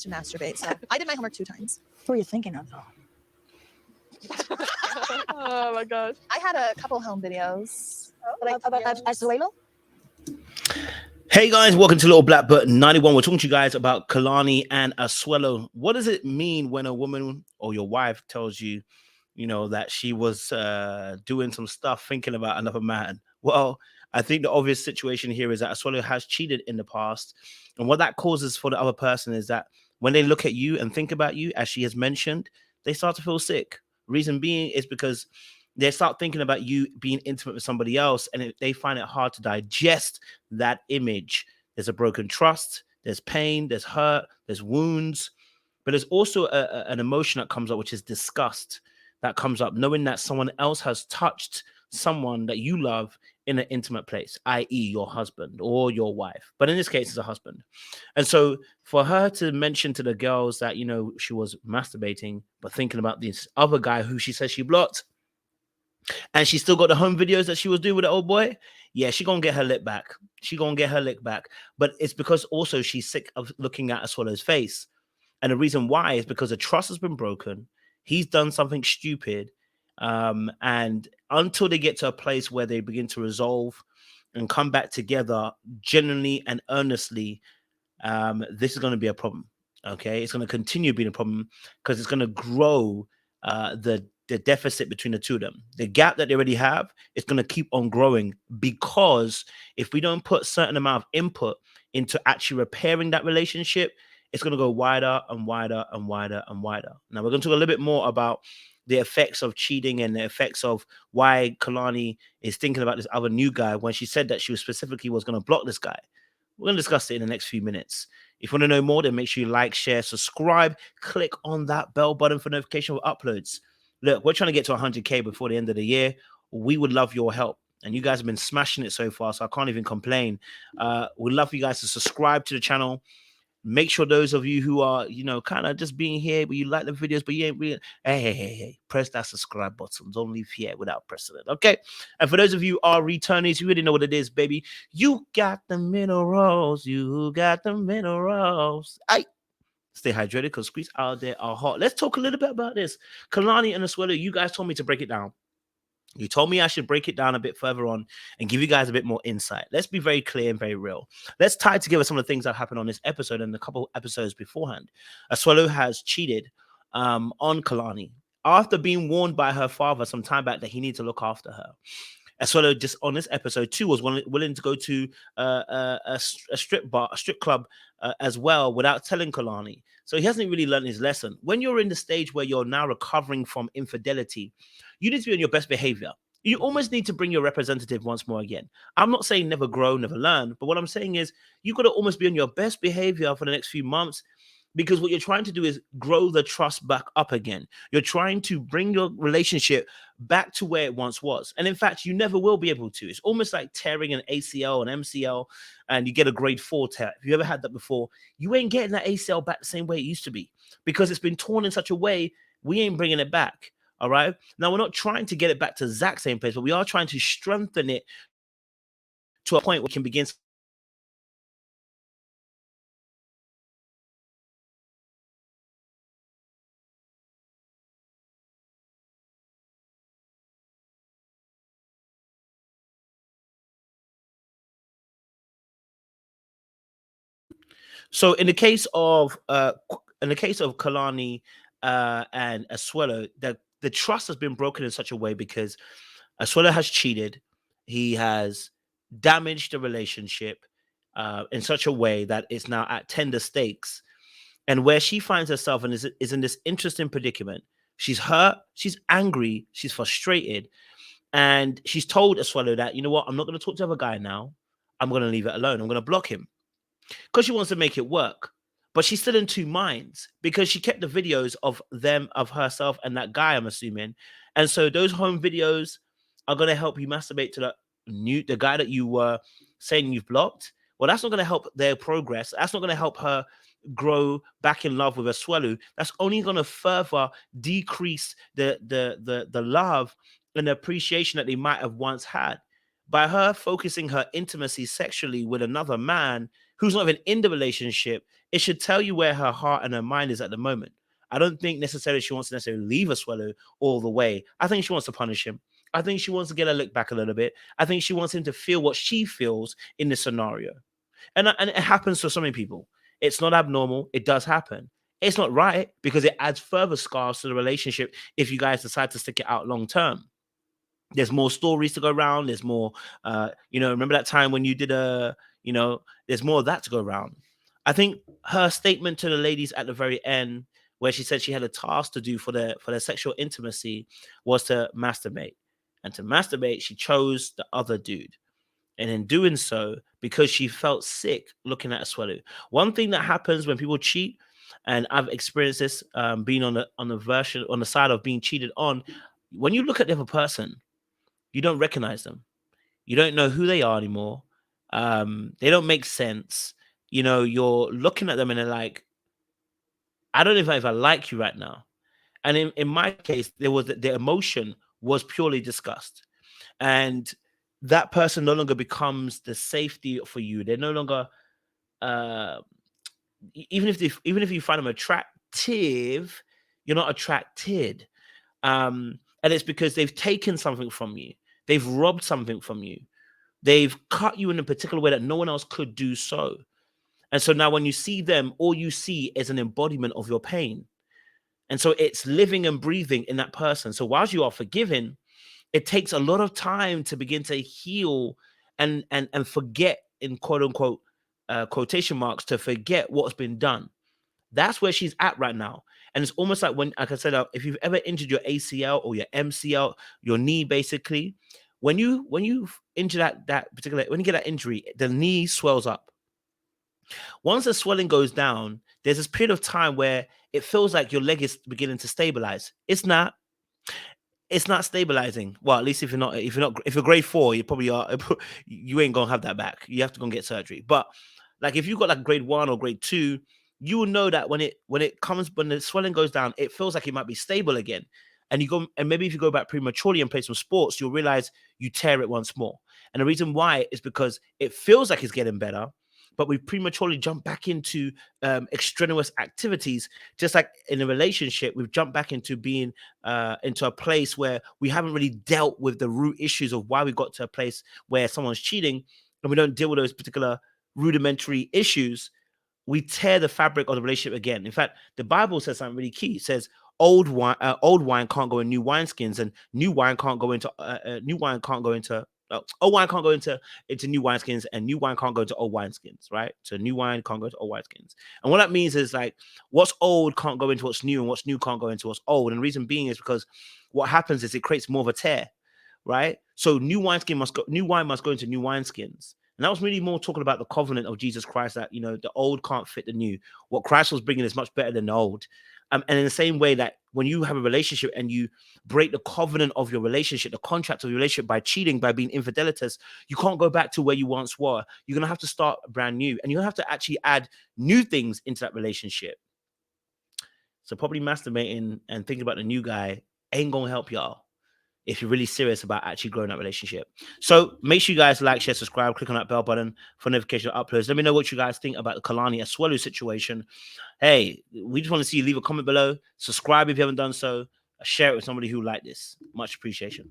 to masturbate. So I did my homework 2 times. Who are you thinking of, though? Oh my gosh. I had a couple home videos. About Aselu? Hey guys, welcome to Little Black Button 91. We're talking to you guys about Khelani and Aselu. What does it mean when a woman or your wife tells you, that she was doing some stuff thinking about another man? Well, I think the obvious situation here is that Aselu has cheated in the past. And what that causes for the other person is that when they look at you and think about you, as she has mentioned, they start to feel sick. Reason being is because they start thinking about you being intimate with somebody else, and they find it hard to digest that image. There's a broken trust, there's pain, there's hurt, there's wounds, but there's also an emotion that comes up, which is disgust that comes up, knowing that someone else has touched someone that you love in an intimate place, i.e. your husband or your wife. But in this case, it's a husband. And so for her to mention to the girls that, she was masturbating, but thinking about this other guy who she says she blocked, and she still got the home videos that she was doing with the old boy, yeah, she gonna get her lick back. She gonna get her lick back. But it's because also she's sick of looking at Aswellow's face. And the reason why is because the trust has been broken. He's done something stupid. And until they get to a place where they begin to resolve and come back together genuinely and earnestly, this is going to be a problem. Okay, it's going to continue being a problem because it's going to grow the deficit between the two of them. The gap that they already have is going to keep on growing, because if we don't put a certain amount of input into actually repairing that relationship, it's going to go wider and wider and wider and wider. Now, we're going to talk a little bit more about the effects of cheating and the effects of why Khelani is thinking about this other new guy when she said that she was specifically was going to block this guy. We're going to discuss it in the next few minutes. If you want to know more, then make sure you like, share, subscribe, click on that bell button for notification of uploads. Look, we're trying to get to 100K before the end of the year. We would love your help. And you guys have been smashing it so far, so I can't even complain. We'd love for you guys to subscribe to the channel. Make sure those of you who are, kind of just being here, but you like the videos, but you ain't really, hey, press that subscribe button. Don't leave here without pressing it, okay? And for those of you who are returnees, you already know what it is, baby. You got the minerals. You got the minerals. Stay hydrated because streets out there are hot. Let's talk a little bit about this. Khelani and Aselu, you guys told me to break it down. You told me I should break it down a bit further on and give you guys a bit more insight. Let's be very clear and very real. Let's tie together some of the things that happened on this episode and a couple episodes beforehand. Aselu has cheated on Khelani after being warned by her father some time back that he needs to look after her. Aselu just on this episode 2 was willing to go to a strip club as well without telling Khelani. So he hasn't really learned his lesson. When you're in the stage where you're now recovering from infidelity, you need to be on your best behavior. You almost need to bring your representative once more again. I'm not saying never grow, never learn, but what I'm saying is you got to almost be on your best behavior for the next few months, because what you're trying to do is grow the trust back up again. You're trying to bring your relationship back to where it once was. And in fact, you never will be able to. It's almost like tearing an ACL, an MCL, and you get a grade 4 tear. If you ever had that before, you ain't getting that ACL back the same way it used to be, because it's been torn in such a way, we ain't bringing it back. All right. Now, we're not trying to get it back to the exact same place, but we are trying to strengthen it to a point where we can begin. So in the case of Khelani and Aselu, the trust has been broken in such a way because Aselu has cheated. He has damaged the relationship in such a way that it's now at tender stakes. And where she finds herself and is in this interesting predicament. She's hurt, she's angry, she's frustrated, and she's told Aselu that, you know what, I'm not going to talk to the other guy now. I'm going to leave it alone. I'm going to block him, because she wants to make it work. But she's still in two minds, because she kept the videos of herself and that guy, I'm assuming. And so those home videos are going to help you masturbate to the guy that you were saying you've blocked. Well, that's not going to help their progress. That's not going to help her grow back in love with Aselu. That's only going to further decrease the love and the appreciation that they might have once had. By her focusing her intimacy sexually with another man, who's not even in the relationship, it should tell you where her heart and her mind is at the moment. I don't think necessarily she wants to necessarily leave Aselu all the way. I think she wants to punish him. I think she wants to get her look back a little bit. I think she wants him to feel what she feels in this scenario. And it happens for so many people. It's not abnormal. It does happen. It's not right because it adds further scars to the relationship if you guys decide to stick it out long term. There's more stories to go around. There's more, remember that time when you did there's more of that to go around. I think her statement to the ladies at the very end, where she said she had a task to do for their sexual intimacy, was to masturbate. And to masturbate, she chose the other dude. And in doing so, because she felt sick looking at Aselu. One thing that happens when people cheat, and I've experienced this being on the side of being cheated on, when you look at the other person, you don't recognize them. You don't know who they are anymore. They don't make sense. You're looking at them and they're like, I don't know if I like you right now. And in my case, the emotion was purely disgust. And that person no longer becomes the safety for you. They're no longer, even if you find them attractive, you're not attracted. And it's because they've taken something from you. They've robbed something from you. They've cut you in a particular way that no one else could do so. And so now when you see them, all you see is an embodiment of your pain. And so it's living and breathing in that person. So whilst you are forgiven, it takes a lot of time to begin to heal and forget, in quote unquote quotation marks, to forget what's been done. That's where she's at right now. And it's almost like when, like I said, if you've ever injured your ACL or your MCL, your knee, basically, when you injure that particular, when you get that injury, the knee swells up. Once the swelling goes down, there's this period of time where it feels like your leg is beginning to stabilize. It's not stabilizing. Well, at least if you're grade 4, you probably are. You ain't gonna have that back. You have to go and get surgery. But like if you've got like grade 1 or grade 2, you will know that when the swelling goes down, it feels like it might be stable again. And maybe if you go back prematurely and play some sports, you'll realize you tear it once more. And the reason why is because it feels like it's getting better, but we prematurely jump back into extraneous activities. Just like in a relationship, we've jumped back into being into a place where we haven't really dealt with the root issues of why we got to a place where someone's cheating, and we don't deal with those particular rudimentary issues. We tear the fabric of the relationship again. In fact, the Bible says something really key. It says old wine can't go in new wineskins, and old wine can't go into new wineskins, and new wine can't go into old wineskins, right? So new wine can't go into old wineskins. And what that means is like what's old can't go into what's new, and what's new can't go into what's old. And the reason being is because what happens is it creates more of a tear, right? So new wine must go into new wineskins. And that was really more talking about the covenant of Jesus Christ, that, the old can't fit the new. What Christ was bringing is much better than the old. And in the same way that when you have a relationship and you break the covenant of your relationship, the contract of your relationship by cheating, by being infidelitous, you can't go back to where you once were. You're going to have to start brand new, and you're going to have to actually add new things into that relationship. So probably masturbating and thinking about the new guy ain't going to help y'all if you're really serious about actually growing that relationship. So make sure you guys like, share, subscribe, click on that bell button for notification of uploads. Let me know what you guys think about the Khelani Aselu situation. Hey, we just want to see you leave a comment below. Subscribe if you haven't done so. Share it with somebody who liked this. Much appreciation.